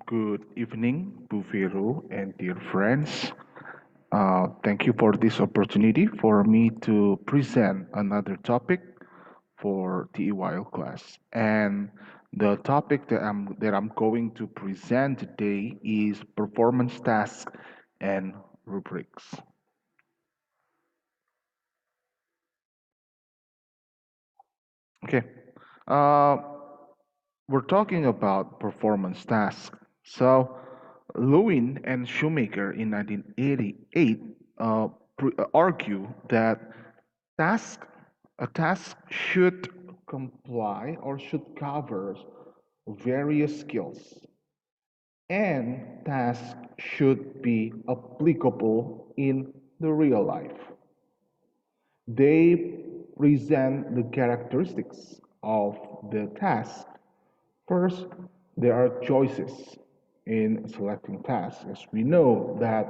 Good evening, Buvero and dear friends. Thank you for this opportunity for me to present another topic for TEYL class. And the topic that I'm going to present today is performance tasks and rubrics. Okay. Uh, we're talking about performance tasks. So, Lewin and Shoemaker in 1988 uh, argue that task a task should comply or should cover various skills, and tasks should be applicable in the real life. They present the characteristics of the task. First, there are choices in selecting tasks. As we know that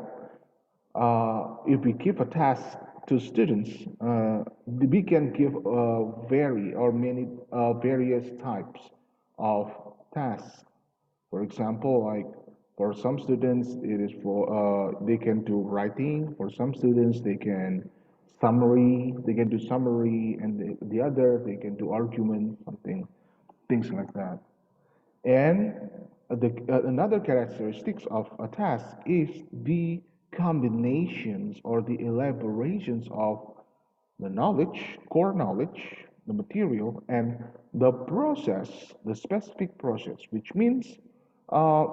if we give a task to students, we can give vary or many various types of tasks. For example, like for some students, it is for they can do writing. For some students, they can do summary, and the other they can do argument, something, things like that. And another characteristics of a task is the combinations or the elaborations of the knowledge, core knowledge, the material, and the process, the specific process, which means uh,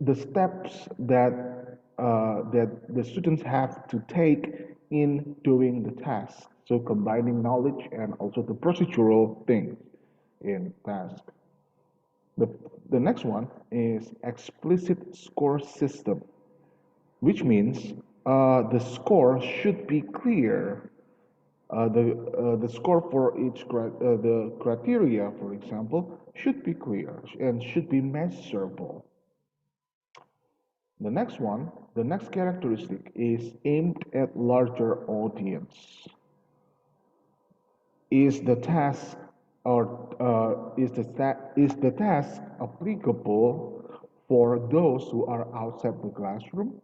the steps that the students have to take in doing the task. So combining knowledge and also the procedural things in task. The, the next one is explicit score system, which means the score should be clear. The score for the criteria, for example, should be clear and should be measurable. The next characteristic is aimed at larger audience. Is the task or is the task applicable for those who are outside the classroom?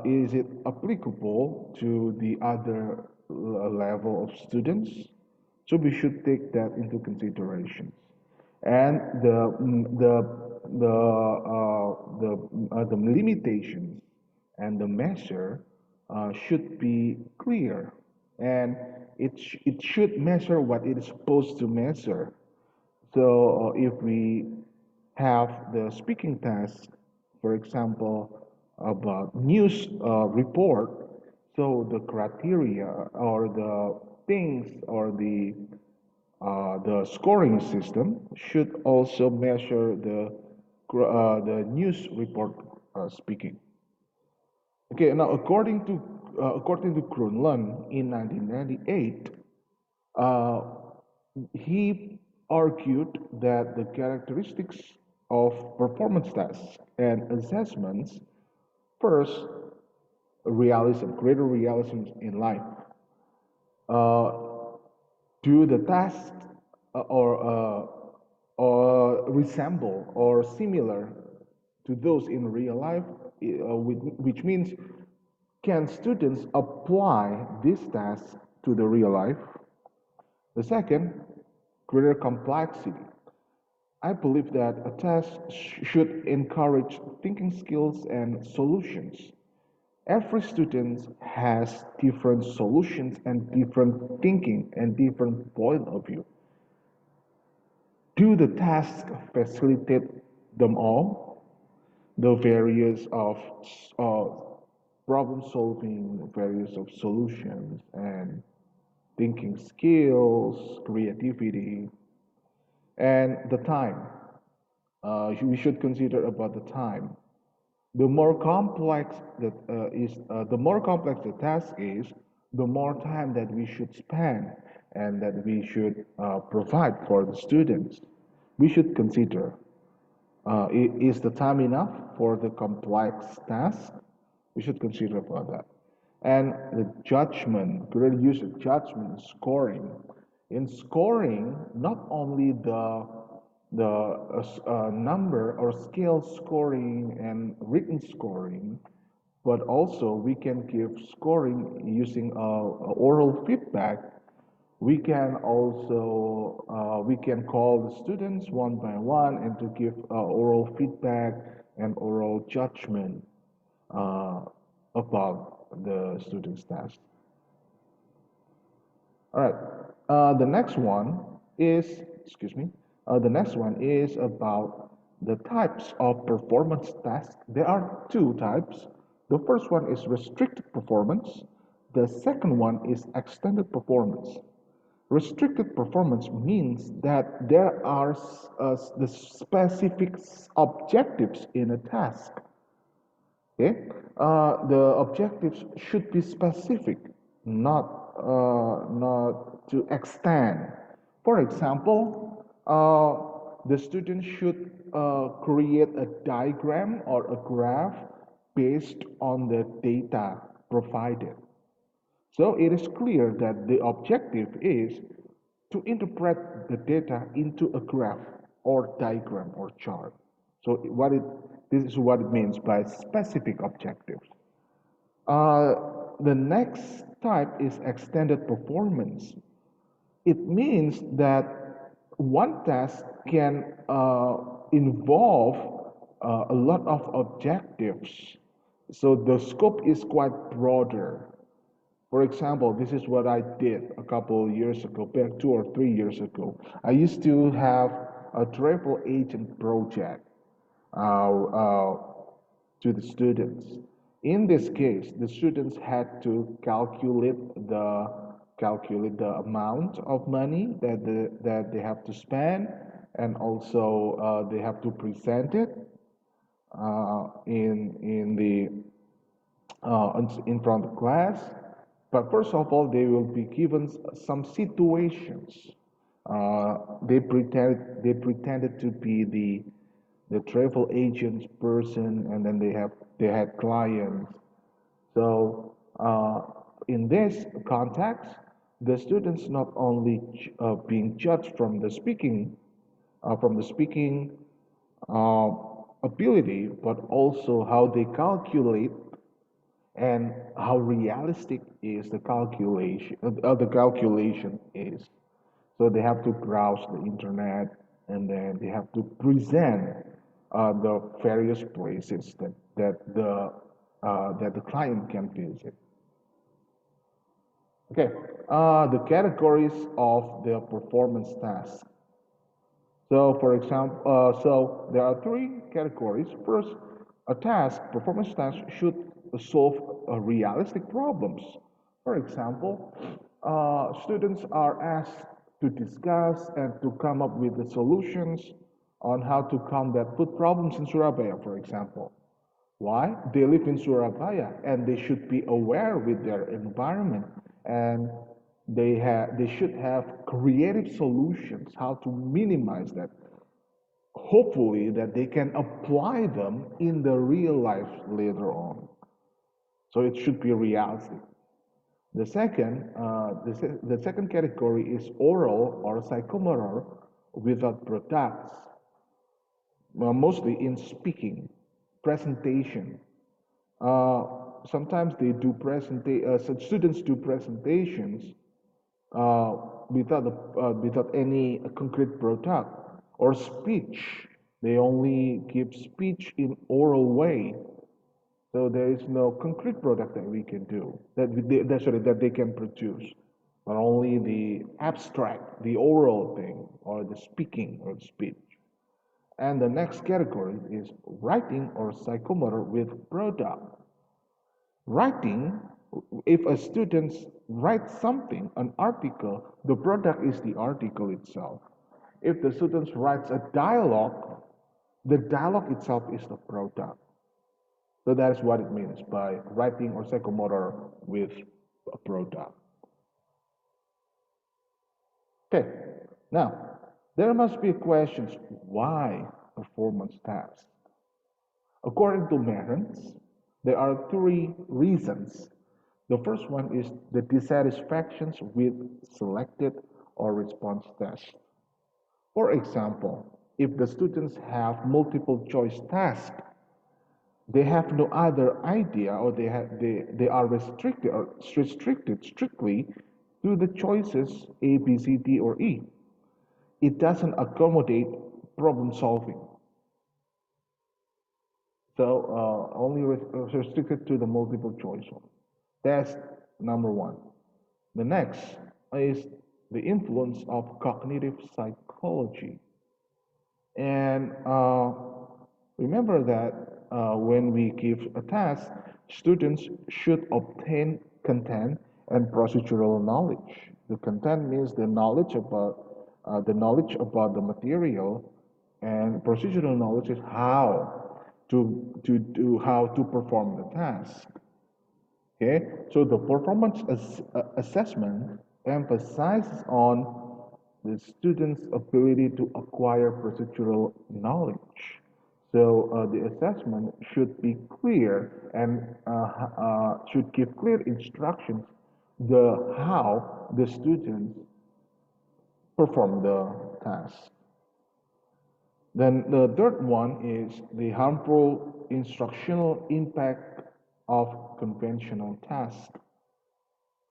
Is it applicable to the other level of students? So we should take that into consideration. And the limitations and the measure should be clear, and it should measure what it is supposed to measure. So if we have the speaking test, for example, about news report, so the criteria or the things or the scoring system should also measure the news report speaking. Okay, now according to Grunlund in 1998, uh, he argued that the characteristics of performance tests and assessments, first, greater realism in life. Uh, do the tasks or resemble or similar to those in real life, which means can students apply this task to the real life? The second, greater complexity. I believe that a test should encourage thinking skills and solutions. Every student has different solutions and different thinking and different point of view. Do the task facilitate them all? The various of uh, problem solving, various of solutions and thinking skills, creativity, and the time. We should consider about the time. The more complex the task is, the more time that we should spend and that we should provide for the students. We should consider, is the time enough for the complex task? We should consider about that. And the judgment, greater use of judgment, scoring. In scoring, not only the number or scale scoring and written scoring, but also we can give scoring using oral feedback. We can also we can call the students one by one and to give oral feedback and oral judgment uh, about the student's test. All right. The next one is, excuse me, the next one is about the types of performance tasks. There are two types. The first one is restricted performance. The second one is extended performance. Restricted performance means that there are the specific objectives in a task. Okay, the objectives should be specific, not to extend. For example, the student should create a diagram or a graph based on the data provided. So it is clear that the objective is to interpret the data into a graph or diagram or chart. So this is what it means by specific objectives. Uh, the next type is extended performance. It means that one task can involve a lot of objectives. So the scope is quite broader. For example, this is what I did a couple of years ago, back 2 or 3 years ago. I used to have a travel agent project uh, to the students. In this case, the students had to calculate the amount of money that they have to spend, and also they have to present it in the in front of class. But first of all, they will be given some situations. They pretended to be the travel agent's person, and then they had clients. So in this context, the students not only being judged from the speaking uh, ability, but also how they calculate and how realistic is the calculation is. So they have to browse the internet, and then they have to present the various places that the client can visit. Okay, the categories of the performance task. So, for example, so there are three categories. First, a task, performance task should solve realistic problems. For example, students are asked to discuss and to come up with the solutions on how to combat food problems in Surabaya, for example. Why? They live in Surabaya and they should be aware with their environment, and they should have creative solutions how to minimize that. Hopefully that they can apply them in the real life later on. So it should be realistic. The second category is oral or psychomotor without products, mostly in speaking, presentation. Uh, Sometimes some students do presentations uh, without any concrete product or speech. They only give speech in oral way. So there is no concrete product that we can do that they can produce, but only the abstract, the oral thing, or the speaking or the speech. And the next category is writing or psychomotor with product. Writing, if a student writes something, an article, the product is the article itself. If the student writes a dialogue, the dialogue itself is the product. So that is what it means by writing or psychomotor with a product. Okay, now there must be questions why performance tasks. According to Merens, there are three reasons. The first one is the dissatisfactions with selected or response tests. For example, if the students have multiple choice tasks, they have no other idea, or they are restricted strictly to the choices A, B, C, D, or E. It doesn't accommodate problem solving. So only restricted to the multiple choice one. That's number one. The next is the influence of cognitive psychology. And remember that when we give a task, students should obtain content and procedural knowledge. The content means the knowledge about the material, and procedural knowledge is how to perform the task. Okay, so the performance assessment emphasizes on the student's ability to acquire procedural knowledge. So the assessment should be clear and should give clear instructions the how the students perform the task. Then the third one is the harmful instructional impact of conventional tasks.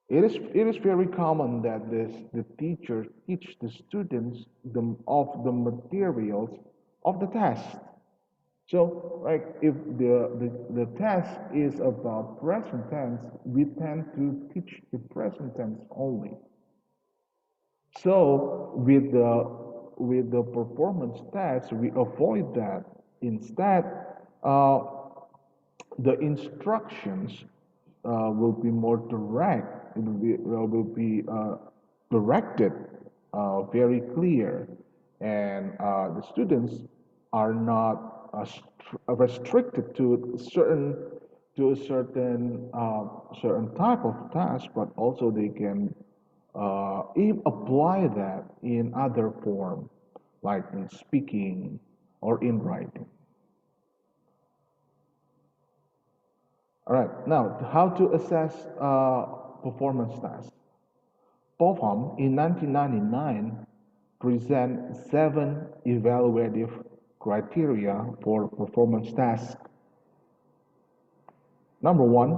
It is very common that the teacher teach the students of the materials of the task. So, like if the task is about present tense, we tend to teach the present tense only. So with the performance test, we avoid that. Instead, uh, the instructions will be more direct. It will be directed, very clear, and the students are not restricted to a certain type of task, but also they can apply that in other form, like in speaking or in writing. All right, now how to assess performance tasks. POFAM in 1999 present 7 evaluative criteria for performance tasks. Number one,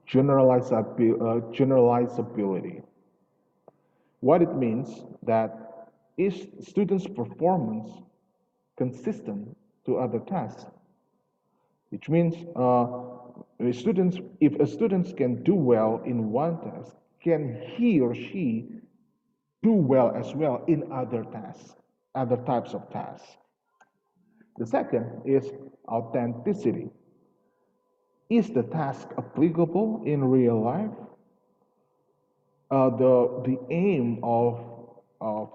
generalizability. What it means that is students' performance consistent to other tasks, which means if a student can do well in one task, can he or she do well as well in other tasks, other types of tasks? The second is authenticity. Is the task applicable in real life? The aim of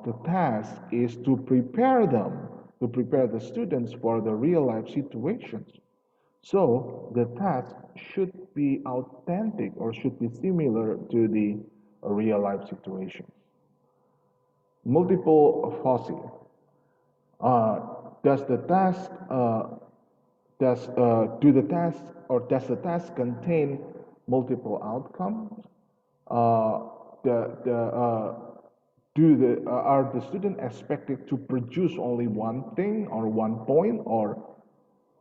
the task is to prepare the students for the real life situations. So the task should be authentic or should be similar to the real life situation. Multiple fuzzy. Uh, does the task does do the task or does the task contain multiple outcomes? Uh, the are the student expected to produce only one thing or one point, or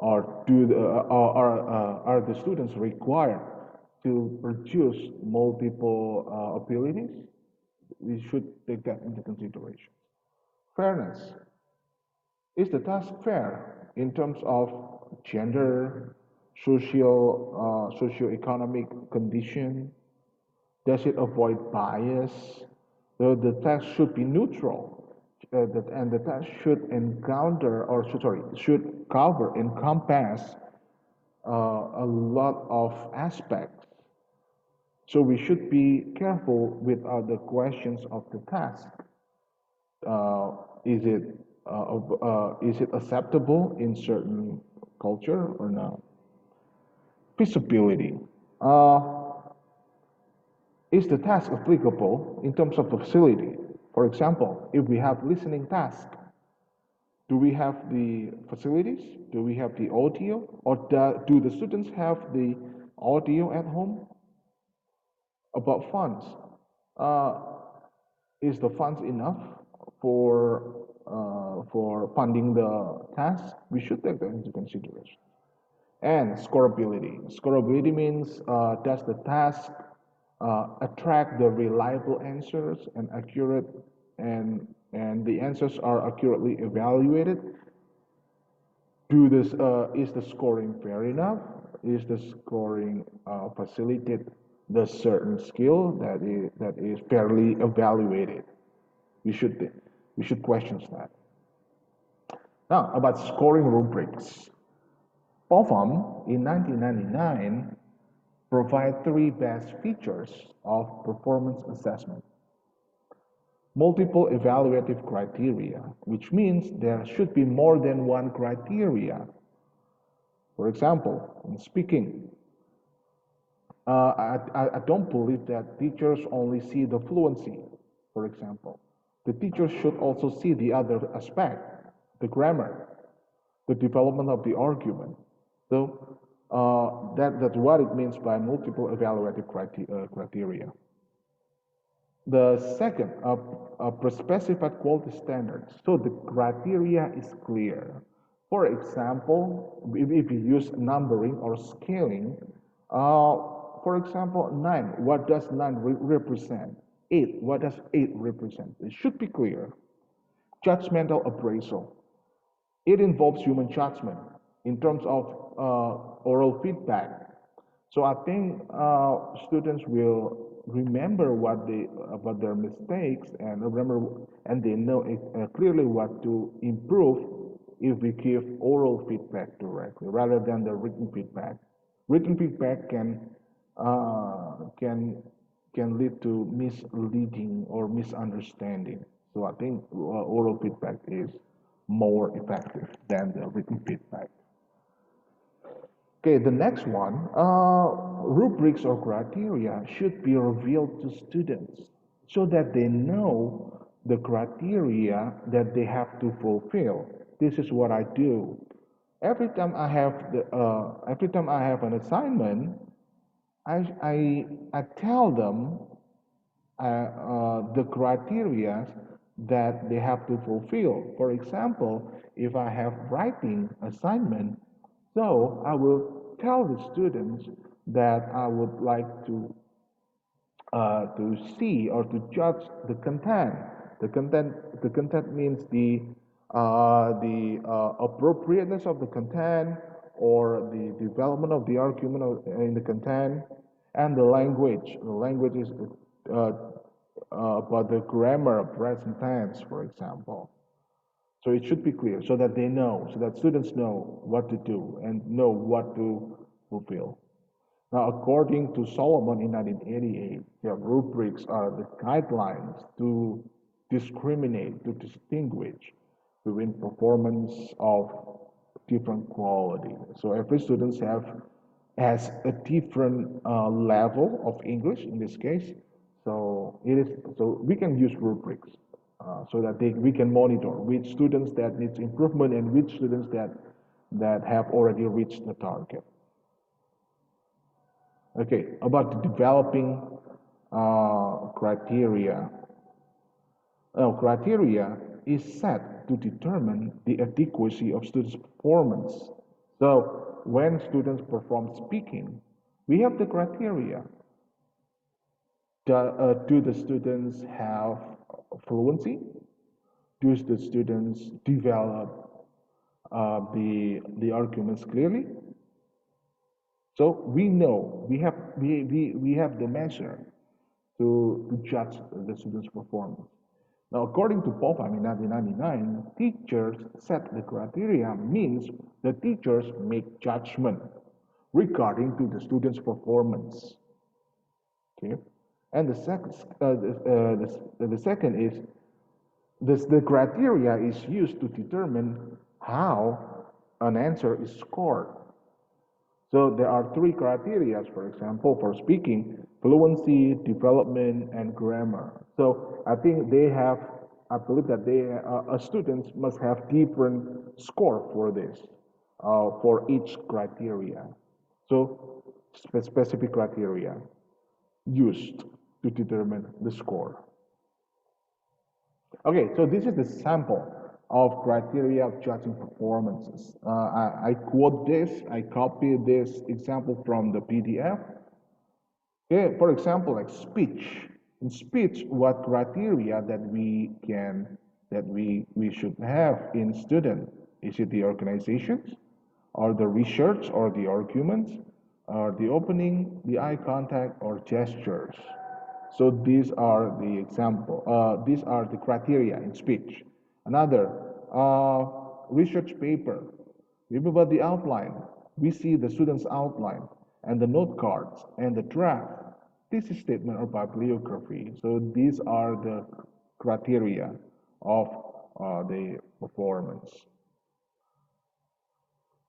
are the students required to produce multiple abilities? We should take that into consideration. Fairness. Is the task fair in terms of gender, socioeconomic condition? Does it avoid bias? The task should be neutral, and the task should should encompass a lot of aspects. So we should be careful with the questions of the task. uh, is it is it acceptable in certain culture or not? Feasibility. Is the task applicable in terms of the facility? For example, if we have listening task, do we have the facilities? Do we have the audio? Or do the students have the audio at home? About funds. Uh, is the funds enough for for funding the task, we should take that into consideration. And scoreability. Scoreability means does the task attract the reliable answers and accurate and the answers are accurately evaluated. Do this is the scoring fair enough? Is the scoring facilitate the certain skill that is fairly evaluated? We should we should question that. Now about scoring rubrics. POFAM in 1999 provide three best features of performance assessment. Multiple evaluative criteria, which means there should be more than one criteria. For example, in speaking, I don't believe that teachers only see the fluency, for example. The teachers should also see the other aspect, the grammar, the development of the argument. So that's what it means by multiple evaluative criteria. The second, specified quality standards. So the criteria is clear. For example, if you use numbering or scaling, for example, 9, what does 9 represent? 8, what does 8 represent? It should be clear. Judgmental appraisal. It involves human judgment in terms of oral feedback. So I think students will remember about their mistakes and they know clearly what to improve if we give oral feedback directly rather than the written feedback. Written feedback can lead to misleading or misunderstanding. So I think oral feedback is more effective than the written feedback. Okay, the next one, rubrics or criteria should be revealed to students so that they know the criteria that they have to fulfill. This is what I do. Every time I have an assignment, I tell them the criteria that they have to fulfill. For example, if I have writing assignment, so I will tell the students that I would like to see or to judge the content. The content means the appropriateness of the content or the development of the argument in the content, and the language. The language is about the grammar, present tense, for example. So it should be clear so that they know, so that students know what to do and know what to fulfill. Now, according to Solomon in 1988, the rubrics are the guidelines to discriminate, to distinguish between performance of different quality. So every student has a different level of English in this case. So we can use rubrics so that we can monitor which students that needs improvement and which students that have already reached the target. Okay, about the developing criteria. Criteria is set to determine the adequacy of students' performance. So when students perform speaking, we have the criteria. Do the students have fluency? Do the students develop the arguments clearly? So we know we have the measure to judge the students' performance. Now, according to POFAM in 1999, teachers set the criteria means the teachers make judgment regarding to the students' performance. Okay, and the second is the criteria is used to determine how an answer is scored. So there are three criteria, for example, for speaking: fluency, development, and grammar. So I think I believe that students must have different score for this, for each criteria. So specific criteria used to determine the score. Okay, so this is the sample. of criteria of judging performances. I quote this, I copy this example from the PDF. Okay, for example, like speech. In speech, what criteria that we should have in student? Is it the organizations, or the research, or the arguments, or the opening, the eye contact, or gestures? So these are the example. These are the criteria in speech. Another research paper. Remember the outline. We see the student's outline and the note cards and the draft. Thesis statement or bibliography. So these are the criteria of the performance.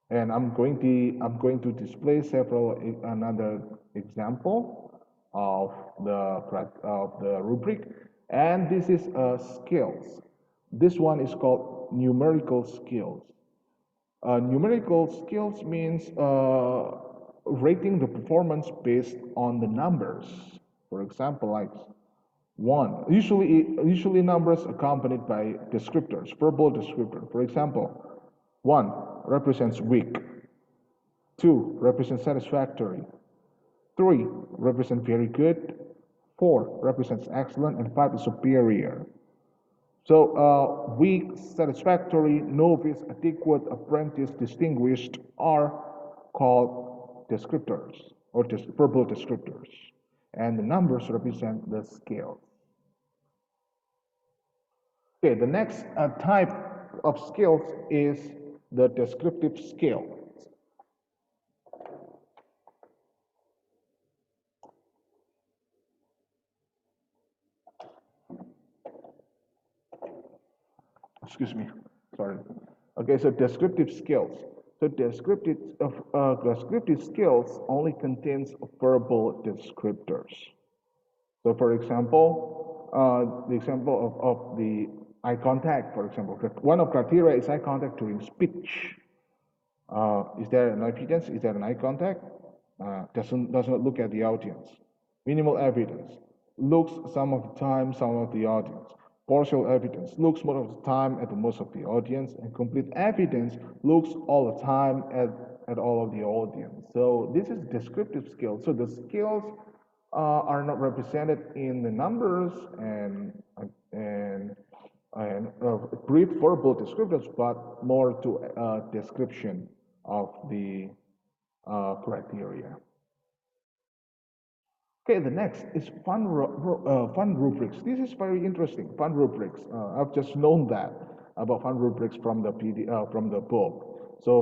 And I'm going to display several another example of the rubric, and this is skills. This one is called numerical skills. Numerical skills means rating the performance based on the numbers. For example, like one, usually numbers accompanied by descriptors, verbal descriptor. For example, one represents weak, two represents satisfactory, three represents very good, four represents excellent, and five is superior. So, weak, satisfactory, novice, adequate, apprentice, distinguished are called descriptors or verbal descriptors. And the numbers represent the scales. Okay, the next type of scales is the descriptive scale. Excuse me, sorry. Okay, so descriptive skills. So descriptive skills only contains verbal descriptors. So for example, the example of the eye contact, for example, one of criteria is eye contact during speech. Is there an evidence? Is there an eye contact? Does not look at the audience. Minimal evidence. Looks some of the time, some of the audience. Partial evidence looks most of the time at the most of the audience, and complete evidence looks all the time at all of the audience. So this is descriptive skills. So the skills are not represented in the numbers and brief verbal descriptors, but more to description of the criteria. Okay, the next is fun rubrics. This is very interesting. Fun rubrics. I've just known that about fun rubrics from the from the book. So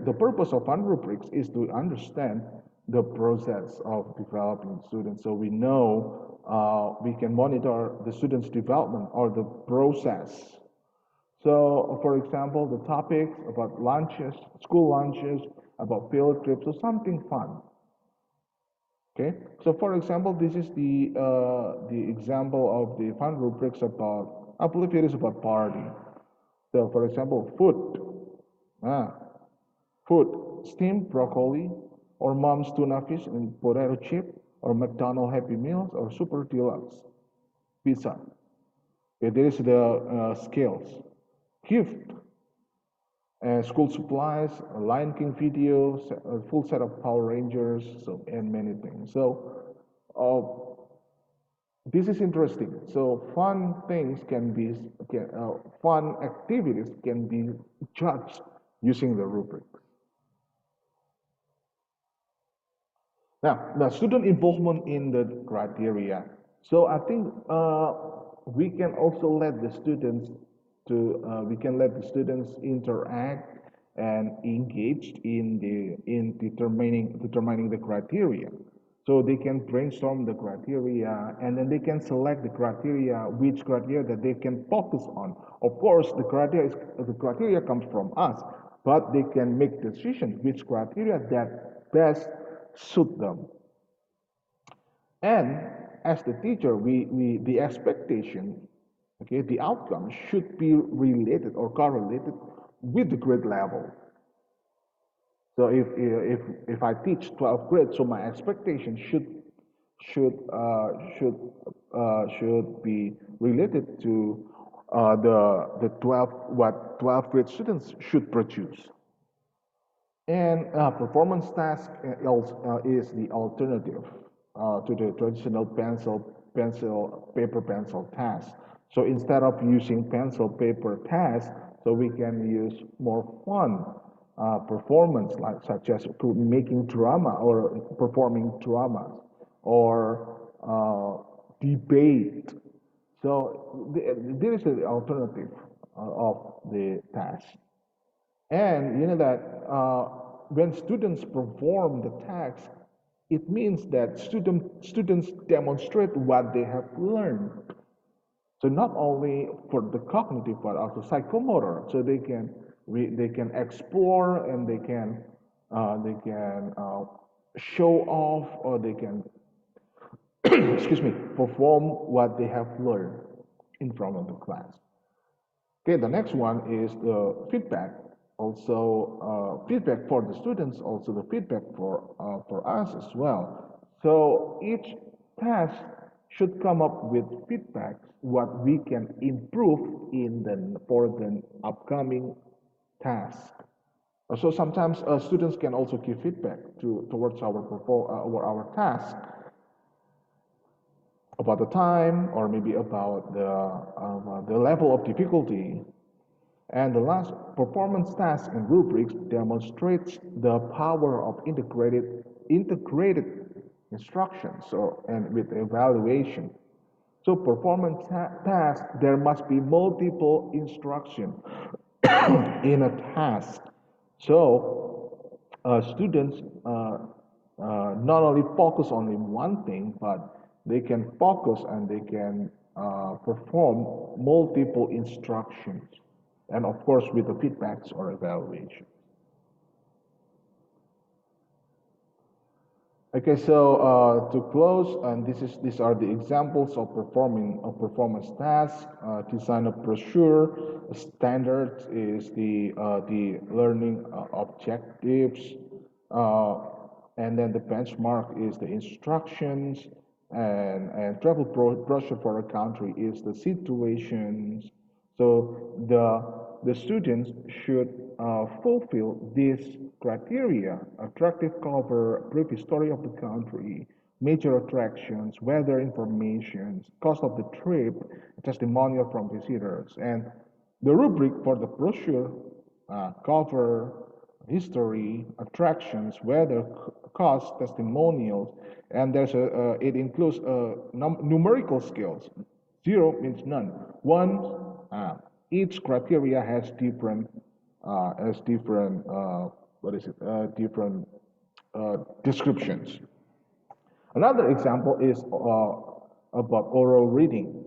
the purpose of fun rubrics is to understand the process of developing students. So we know we can monitor the students' development or the process. So, for example, the topics about lunches, school lunches, about field trips, or something fun. Okay, so for example, this is the example of the fun rubrics about, I believe it is about party. So for example, ah, food, steamed broccoli, or mom's tuna fish and potato chip, or McDonald's Happy Meals, or Super Deluxe pizza. Okay, there is the scales. Gift, school supplies, a Lion King video, a full set of Power Rangers, so and many things. So this is interesting. So fun things fun activities can be judged using the rubric. Now, the student involvement in the criteria. So I think we can also let the students interact and engaged in determining the criteria. So they can brainstorm the criteria, and then they can select the criteria, which criteria that they can focus on. Of course, the criteria comes from us, but they can make decisions which criteria that best suit them. And as the teacher, the expectation, okay, the outcome should be related or correlated with the grade level. So if I teach 12th grade, so my expectation should be related to the 12 what 12th grade students should produce. And performance task is the alternative to the traditional pencil, paper, pencil task. So instead of using pencil, paper task, so we can use more fun performance, like such as making drama or performing dramas or debate. So there is an alternative of the task. And you know that when students perform the task, it means that students demonstrate what they have learned. So not only for the cognitive but also psychomotor. So they can explore and they can show off or they can excuse me perform what they have learned in front of the class. Okay, the next one is the feedback. Also, feedback for the students, also the feedback for us as well. So each task should come up with feedback, what we can improve in the for the upcoming task. So sometimes students can also give feedback towards our task about the time or maybe about the level of difficulty. And the last performance task and rubrics demonstrates the power of integrated instruction so and with evaluation. So performance task there must be multiple instruction in a task. So students not only focus on one thing, but they can focus and they can perform multiple instructions, and of course with the feedbacks or evaluation. Okay, so to close, and these are the examples of performing of performance tasks. Design a brochure. Standards is the learning objectives, uh, and then the benchmark is the instructions, and travel brochure for a country is the situations. So the students should fulfill these criteria: attractive cover, brief history of the country, major attractions, weather information, cost of the trip, testimonial from visitors, and the rubric for the brochure: cover, history, attractions, weather, cost, testimonials, and it includes numerical scales. Zero means none. One, each criteria has different what is it? Different descriptions. Another example is about oral reading.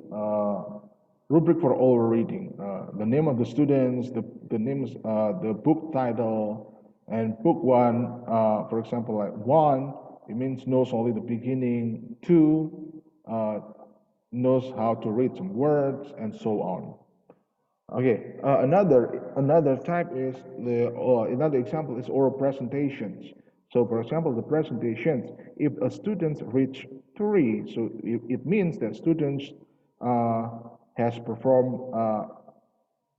Rubric for oral reading. The name of the students, the names, the book title, and book one. For example, like one, it means knows only the beginning. Two, knows how to read some words, and so on. Okay, another type is another example is oral presentations. So, for example, the presentations, if a student reach three, so it means that students uh, has performed,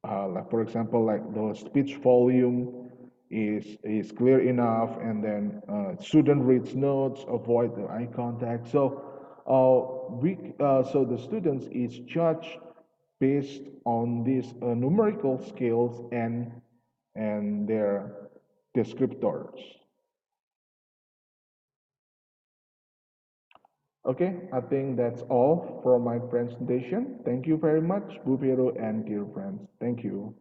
like for example, like the speech volume is clear enough, and then student reads notes, avoid the eye contact. So, so the students is judged based on these numerical scales and their descriptors. Okay, I think that's all for my presentation. Thank you very much, Bu Vero and dear friends. Thank you.